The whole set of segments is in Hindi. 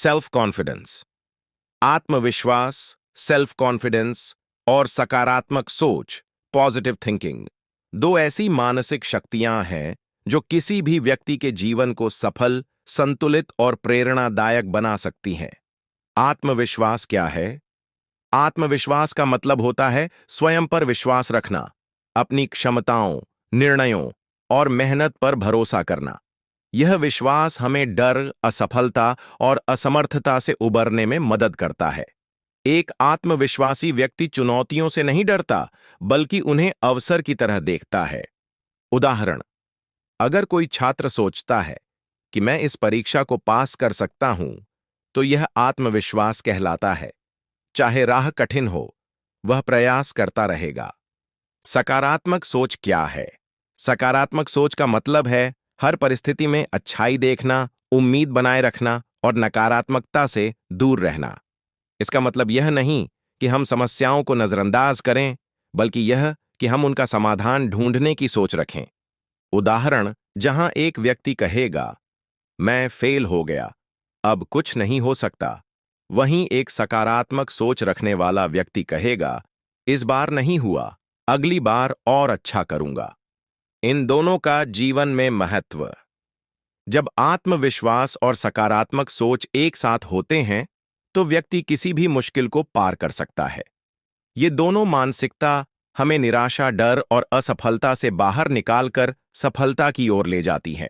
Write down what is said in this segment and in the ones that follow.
Self confidence. आत्मविश्वास, सेल्फ कॉन्फिडेंस और सकारात्मक सोच, पॉजिटिव थिंकिंग, दो ऐसी मानसिक शक्तियां हैं जो किसी भी व्यक्ति के जीवन को सफल, संतुलित और प्रेरणादायक बना सकती हैं। आत्मविश्वास क्या है? आत्मविश्वास का मतलब होता है स्वयं पर विश्वास रखना, अपनी क्षमताओं, निर्णयों और मेहनत पर भरोसा करना। यह विश्वास हमें डर, असफलता और असमर्थता से उबरने में मदद करता है। एक आत्मविश्वासी व्यक्ति चुनौतियों से नहीं डरता, बल्कि उन्हें अवसर की तरह देखता है। उदाहरण, अगर कोई छात्र सोचता है कि मैं इस परीक्षा को पास कर सकता हूं, तो यह आत्मविश्वास कहलाता है। चाहे राह कठिन हो, वह प्रयास करता रहेगा। सकारात्मक सोच क्या है? सकारात्मक सोच का मतलब है हर परिस्थिति में अच्छाई देखना, उम्मीद बनाए रखना और नकारात्मकता से दूर रहना। इसका मतलब यह नहीं कि हम समस्याओं को नजरअंदाज करें, बल्कि यह कि हम उनका समाधान ढूंढने की सोच रखें। उदाहरण, जहां एक व्यक्ति कहेगा, मैं फेल हो गया, अब कुछ नहीं हो सकता, वहीं एक सकारात्मक सोच रखने वाला व्यक्ति कहेगा, इस बार नहीं हुआ, अगली बार और अच्छा करूंगा। इन दोनों का जीवन में महत्व। जब आत्मविश्वास और सकारात्मक सोच एक साथ होते हैं, तो व्यक्ति किसी भी मुश्किल को पार कर सकता है। ये दोनों मानसिकता हमें निराशा, डर और असफलता से बाहर निकालकर सफलता की ओर ले जाती है।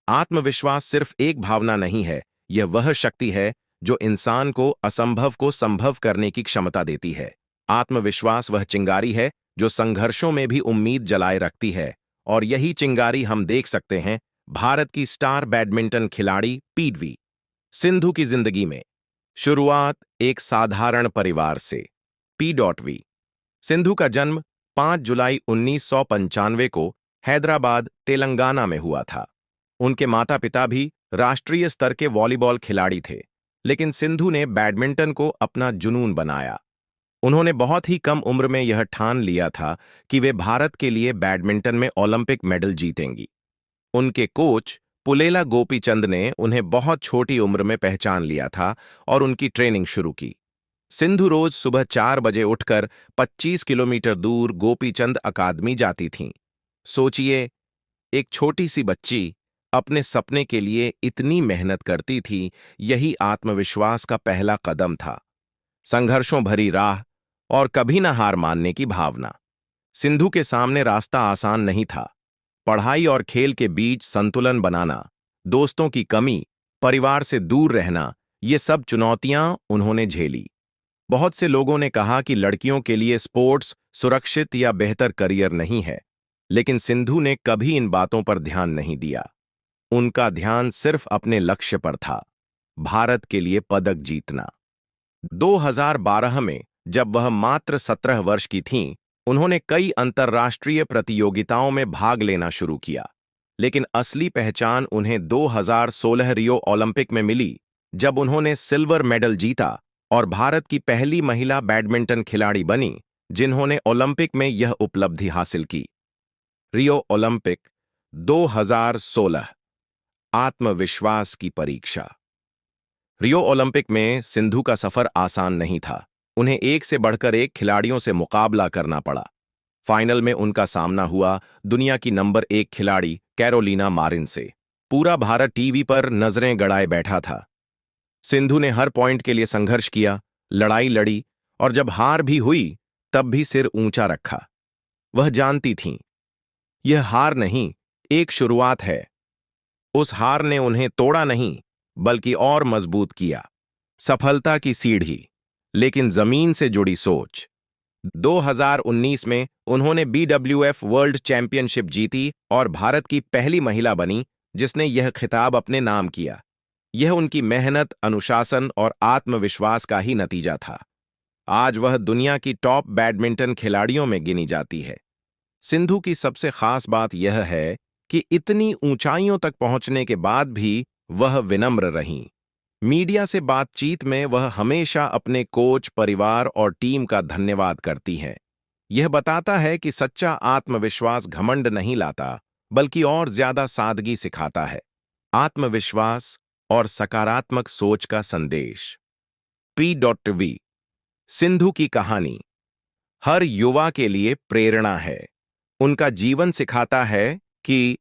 आत्मविश्वास सिर्फ एक भावना नहीं है, यह वह शक्ति है जो इंसान को असंभव को संभव करने की क्षमता देती है। आत्मविश्वास वह चिंगारी है जो संघर्षों में भी उम्मीद जलाए रखती है, और यही चिंगारी हम देख सकते हैं भारत की स्टार बैडमिंटन खिलाड़ी पीवी सिंधु की जिंदगी में। शुरुआत एक साधारण परिवार से। पी.वी. सिंधु का जन्म 5 जुलाई 1995 को हैदराबाद, तेलंगाना में हुआ था। उनके माता पिता भी राष्ट्रीय स्तर के वॉलीबॉल खिलाड़ी थे, लेकिन सिंधु ने बैडमिंटन को अपना जुनून बनाया। उन्होंने बहुत ही कम उम्र में यह ठान लिया था कि वे भारत के लिए बैडमिंटन में ओलंपिक मेडल जीतेंगी। उनके कोच पुलेला गोपीचंद ने उन्हें बहुत छोटी उम्र में पहचान लिया था और उनकी ट्रेनिंग शुरू की। सिंधु रोज सुबह 4 बजे उठकर 25 किलोमीटर दूर गोपीचंद अकादमी जाती थीं। सोचिए, एक छोटी सी बच्ची अपने सपने के लिए इतनी मेहनत करती थी। यही आत्मविश्वास का पहला कदम था। संघर्षों भरी राह और कभी न हार मानने की भावना। सिंधु के सामने रास्ता आसान नहीं था। पढ़ाई और खेल के बीच संतुलन बनाना, दोस्तों की कमी, परिवार से दूर रहना, ये सब चुनौतियां उन्होंने झेली। बहुत से लोगों ने कहा कि लड़कियों के लिए स्पोर्ट्स सुरक्षित या बेहतर करियर नहीं है, लेकिन सिंधु ने कभी इन बातों पर ध्यान नहीं दिया। उनका ध्यान सिर्फ अपने लक्ष्य पर था, भारत के लिए पदक जीतना। 2012 में जब वह मात्र 17 वर्ष की थीं, उन्होंने कई अंतर्राष्ट्रीय प्रतियोगिताओं में भाग लेना शुरू किया। लेकिन असली पहचान उन्हें 2016 रियो ओलंपिक में मिली, जब उन्होंने सिल्वर मेडल जीता और भारत की पहली महिला बैडमिंटन खिलाड़ी बनी जिन्होंने ओलंपिक में यह उपलब्धि हासिल की। Rio Olympic 2016। आत्मविश्वास की परीक्षा। रियो ओलंपिक में सिंधु का सफर आसान नहीं था। उन्हें एक से बढ़कर एक खिलाड़ियों से मुकाबला करना पड़ा। फाइनल में उनका सामना हुआ दुनिया की नंबर 1 खिलाड़ी कैरोलिना मारिन से। पूरा भारत टीवी पर नजरें गड़ाए बैठा था। सिंधु ने हर पॉइंट के लिए संघर्ष किया, लड़ाई लड़ी, और जब हार भी हुई तब भी सिर ऊंचा रखा। वह जानती थीं, यह हार नहीं, एक शुरुआत है। उस हार ने उन्हें तोड़ा नहीं, बल्कि और मजबूत किया। सफलता की सीढ़ी, लेकिन जमीन से जुड़ी सोच। 2019 में उन्होंने BWF वर्ल्ड चैंपियनशिप जीती और भारत की पहली महिला बनी जिसने यह खिताब अपने नाम किया। यह उनकी मेहनत, अनुशासन और आत्मविश्वास का ही नतीजा था। आज वह दुनिया की टॉप बैडमिंटन खिलाड़ियों में गिनी जाती है। सिंधु की सबसे खास बात यह है कि इतनी ऊंचाइयों तक पहुंचने के बाद भी वह विनम्र रहीं। मीडिया से बातचीत में वह हमेशा अपने कोच, परिवार और टीम का धन्यवाद करती हैं। यह बताता है कि सच्चा आत्मविश्वास घमंड नहीं लाता, बल्कि और ज्यादा सादगी सिखाता है। आत्मविश्वास और सकारात्मक सोच का संदेश। P.V. सिंधु की कहानी हर युवा के लिए प्रेरणा है। उनका जीवन सिखाता है कि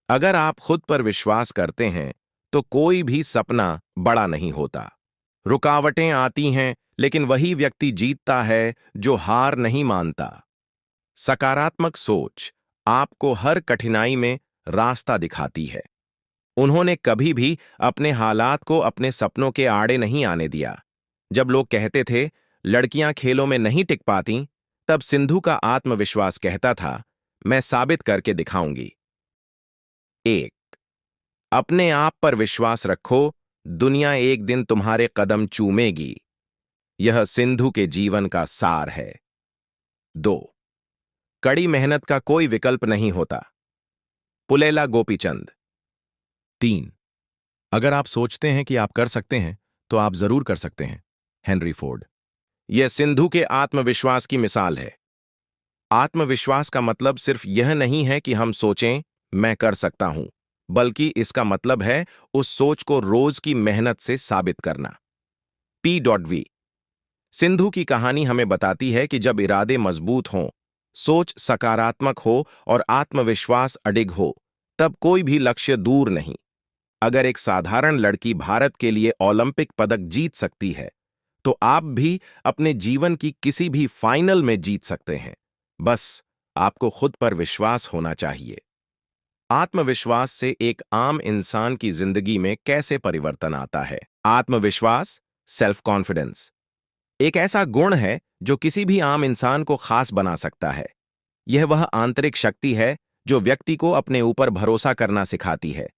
अगर आप खुद पर विश्वास करते हैं तो कोई भी सपना बड़ा नहीं होता। रुकावटें आती हैं, लेकिन वही व्यक्ति जीतता है जो हार नहीं मानता। सकारात्मक सोच आपको हर कठिनाई में रास्ता दिखाती है। उन्होंने कभी भी अपने हालात को अपने सपनों के आड़े नहीं आने दिया। जब लोग कहते थे लड़कियां खेलों में नहीं टिक पाती, तब सिंधु का आत्मविश्वास कहता था, मैं साबित करके दिखाऊंगी। 1. अपने आप पर विश्वास रखो, दुनिया एक दिन तुम्हारे कदम चूमेगी। यह सिंधु के जीवन का सार है। 2. कड़ी मेहनत का कोई विकल्प नहीं होता। पुलेला गोपीचंद। 3. अगर आप सोचते हैं कि आप कर सकते हैं तो आप जरूर कर सकते हैं। Henry Ford. यह सिंधु के आत्मविश्वास की मिसाल है। आत्मविश्वास का मतलब सिर्फ यह नहीं है कि हम सोचें मैं कर सकता हूं, बल्कि इसका मतलब है उस सोच को रोज की मेहनत से साबित करना। P.V. सिंधु की कहानी हमें बताती है कि जब इरादे मजबूत हों, सोच सकारात्मक हो और आत्मविश्वास अडिग हो, तब कोई भी लक्ष्य दूर नहीं। अगर एक साधारण लड़की भारत के लिए ओलंपिक पदक जीत सकती है, तो आप भी अपने जीवन की किसी भी फाइनल में जीत सकते हैं। बस आपको खुद पर विश्वास होना चाहिए। आत्मविश्वास से एक आम इंसान की जिंदगी में कैसे परिवर्तन आता है? आत्मविश्वास, सेल्फ कॉन्फिडेंस, एक ऐसा गुण है जो किसी भी आम इंसान को खास बना सकता है। यह वह आंतरिक शक्ति है जो व्यक्ति को अपने ऊपर भरोसा करना सिखाती है,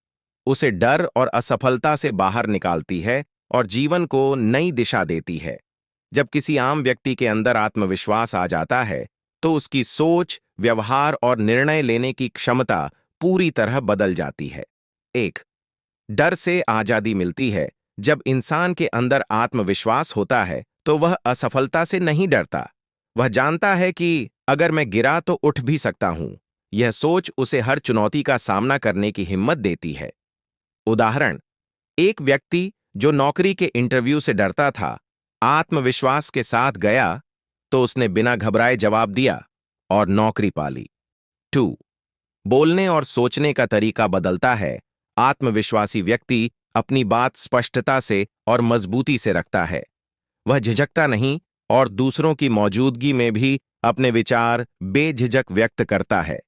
उसे डर और असफलता से बाहर निकालती है और जीवन को नई दिशा देती है। जब किसी आम व्यक्ति के अंदर आत्मविश्वास आ जाता है, तो उसकी सोच, व्यवहार और निर्णय लेने की क्षमता पूरी तरह बदल जाती है। 1. डर से आजादी मिलती है। जब इंसान के अंदर आत्मविश्वास होता है, तो वह असफलता से नहीं डरता। वह जानता है कि अगर मैं गिरा तो उठ भी सकता हूं। यह सोच उसे हर चुनौती का सामना करने की हिम्मत देती है। उदाहरण, एक व्यक्ति जो नौकरी के इंटरव्यू से डरता था, आत्मविश्वास के साथ गया तो उसने बिना घबराए जवाब दिया और नौकरी पा ली। 2. बोलने और सोचने का तरीका बदलता है। आत्मविश्वासी व्यक्ति अपनी बात स्पष्टता से और मजबूती से रखता है। वह झिझकता नहीं और दूसरों की मौजूदगी में भी अपने विचार बेझिझक व्यक्त करता है।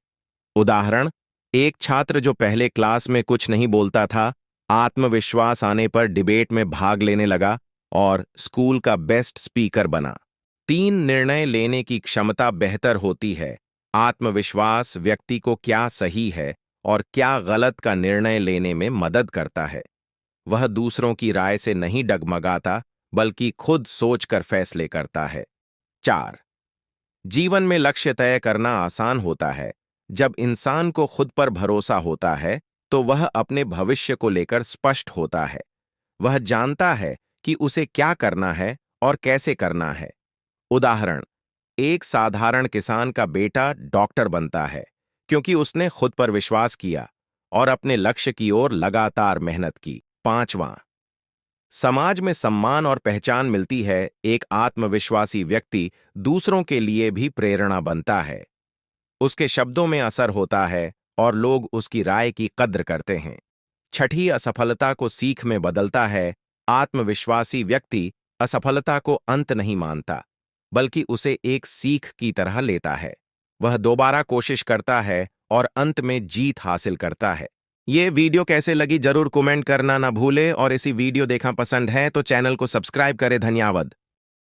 उदाहरण, एक छात्र जो पहले क्लास में कुछ नहीं बोलता था, आत्मविश्वास आने पर डिबेट में भाग लेने लगा और स्कूल का बेस्ट स्पीकर बना। 3. निर्णय लेने की क्षमता बेहतर होती है। आत्मविश्वास व्यक्ति को क्या सही है और क्या गलत का निर्णय लेने में मदद करता है। वह दूसरों की राय से नहीं डगमगाता, बल्कि खुद सोचकर फैसले करता है। 4. जीवन में लक्ष्य तय करना आसान होता है। जब इंसान को खुद पर भरोसा होता है, तो वह अपने भविष्य को लेकर स्पष्ट होता है। वह जानता है कि उसे क्या करना है और कैसे करना है। उदाहरण, एक साधारण किसान का बेटा डॉक्टर बनता है क्योंकि उसने खुद पर विश्वास किया और अपने लक्ष्य की ओर लगातार मेहनत की। 5वां, समाज में सम्मान और पहचान मिलती है। एक आत्मविश्वासी व्यक्ति दूसरों के लिए भी प्रेरणा बनता है। उसके शब्दों में असर होता है और लोग उसकी राय की कद्र करते हैं। 6. असफलता को सीख में बदलता है। आत्मविश्वासी व्यक्ति असफलता को अंत नहीं मानता, बल्कि उसे एक सीख की तरह लेता है। वह दोबारा कोशिश करता है और अंत में जीत हासिल करता है। ये वीडियो कैसे लगी जरूर कमेंट करना ना भूले और इसी वीडियो देखा पसंद है तो चैनल को सब्सक्राइब करें। धन्यवाद।